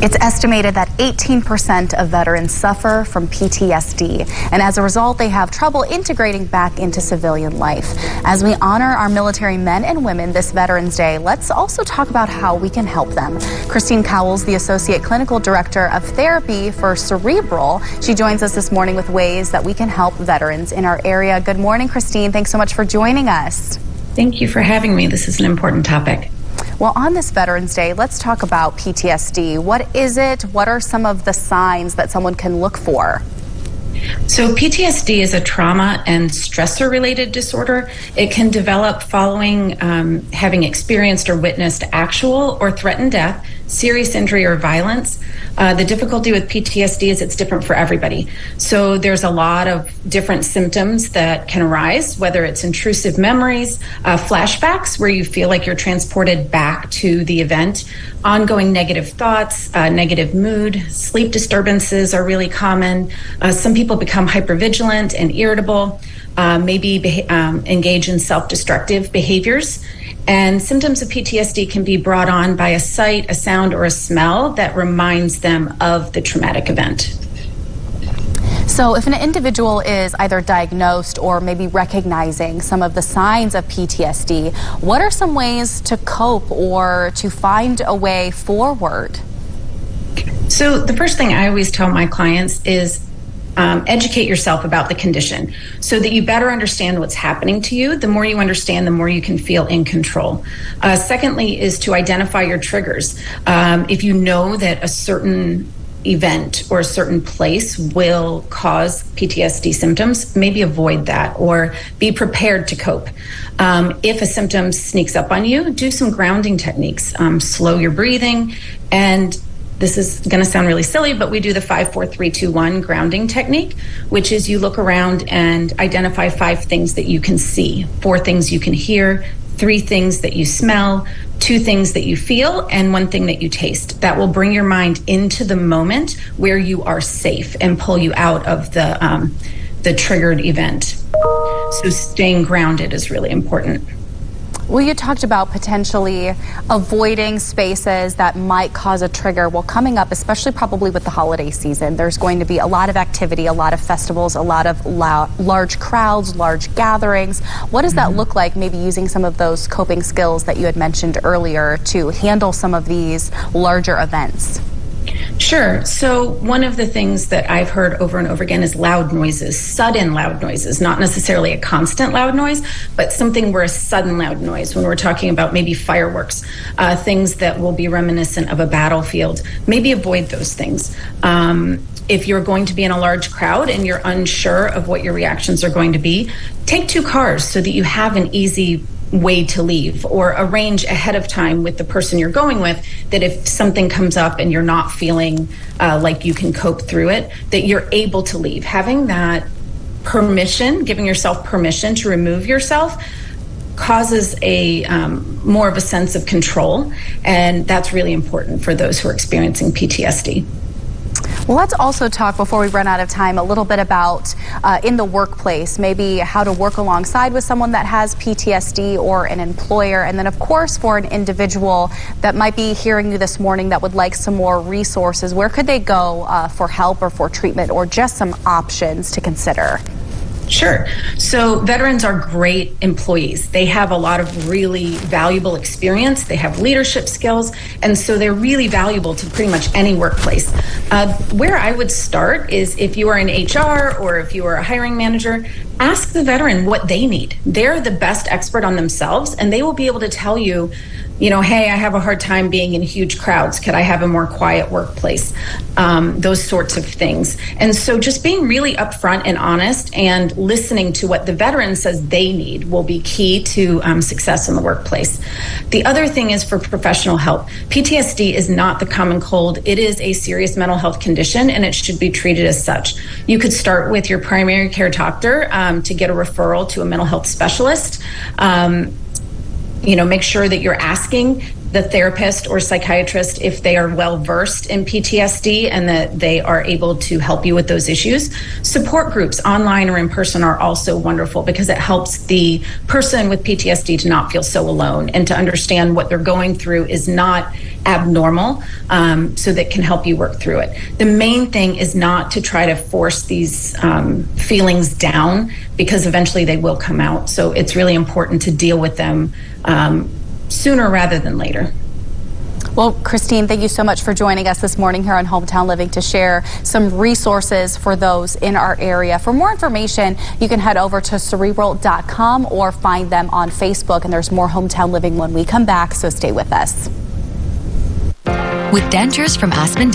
It's estimated that 18% of veterans suffer from PTSD, and as a result, they have trouble integrating back into civilian life. As we honor our military men and women this Veterans Day, let's also talk about how we can help them. Christine Cauwels, the Associate Clinical Director of Therapy for Cerebral, she joins us this morning with ways that we can help veterans in our area. Good morning, Christine. Thanks so much for joining us. Thank you for having me. This is an important topic. Well, on this Veterans Day, let's talk about PTSD. What is it? What are some of the signs that someone can look for? So PTSD is a trauma and stressor-related disorder. It can develop following having experienced or witnessed actual or threatened death, serious injury or violence. The difficulty with PTSD is it's different for everybody. So there's a lot of different symptoms that can arise, whether it's intrusive memories, flashbacks where you feel like you're transported back to the event, ongoing negative thoughts, negative mood, sleep disturbances are really common. Some people become hypervigilant and irritable, maybe engage in self-destructive behaviors. And symptoms of PTSD can be brought on by a sight, a sound, or a smell that reminds them of the traumatic event. So if an individual is either diagnosed or maybe recognizing some of the signs of PTSD, what are some ways to cope or to find a way forward? So the first thing I always tell my clients is educate yourself about the condition so that you better understand what's happening to you. The more you understand, the more you can feel in control. Secondly is to identify your triggers. If you know that a certain event or a certain place will cause PTSD symptoms, maybe avoid that or be prepared to cope. If a symptom sneaks up on you, do some grounding techniques. Slow your breathing, and this is going to sound really silly, but we do the 5, 4, 3, 2, 1 grounding technique, which is you look around and identify 5 things that you can see, 4 things you can hear, 3 things that you smell, 2 things that you feel, and 1 thing that you taste. That will bring your mind into the moment where you are safe and pull you out of the triggered event. So staying grounded is really important. Well, you talked about potentially avoiding spaces that might cause a trigger. Well, coming up, especially probably with the holiday season, there's going to be a lot of activity, a lot of festivals, a lot of large crowds, large gatherings. What does that look like, maybe using some of those coping skills that you had mentioned earlier to handle some of these larger events? Sure. So one of the things that I've heard over and over again is loud noises, sudden loud noises, not necessarily a constant loud noise, but something where a sudden loud noise, when we're talking about maybe fireworks, things that will be reminiscent of a battlefield, maybe avoid those things. If you're going to be in a large crowd and you're unsure of what your reactions are going to be, take 2 cars so that you have an easy way to leave, or arrange ahead of time with the person you're going with that if something comes up and you're not feeling like you can cope through it, that you're able to leave. Having that permission, giving yourself permission to remove yourself, causes a more of a sense of control, and that's really important for those who are experiencing PTSD. Well, let's also talk, before we run out of time, a little bit about in the workplace, maybe how to work alongside with someone that has PTSD or an employer. And then, of course, for an individual that might be hearing you this morning that would like some more resources, where could they go for help or for treatment, or just some options to consider? Sure. So veterans are great employees. They have a lot of really valuable experience. They have leadership skills, and so they're really valuable to pretty much any workplace. Where I would start is if you are in HR or if you are a hiring manager, ask the veteran what they need. They're the best expert on themselves, and they will be able to tell you, hey, I have a hard time being in huge crowds. Could I have a more quiet workplace? Those sorts of things. And so just being really upfront and honest and listening to what the veteran says they need will be key to success in the workplace. The other thing is for professional help. PTSD is not the common cold. It is a serious mental health condition, and it should be treated as such. You could start with your primary care doctor to get a referral to a mental health specialist. Make sure that you're asking the therapist or psychiatrist if they are well versed in PTSD and that they are able to help you with those issues. Support groups, online or in person, are also wonderful because it helps the person with PTSD to not feel so alone and to understand what they're going through is not abnormal, so that can help you work through it. The main thing is not to try to force these feelings down, because eventually they will come out. So it's really important to deal with them sooner rather than later. Well, Christine, thank you so much for joining us this morning here on Hometown Living to share some resources for those in our area. For more information, you can head over to cerebral.com or find them on Facebook. And there's more Hometown Living when we come back, so stay with us. With dentures from Aspen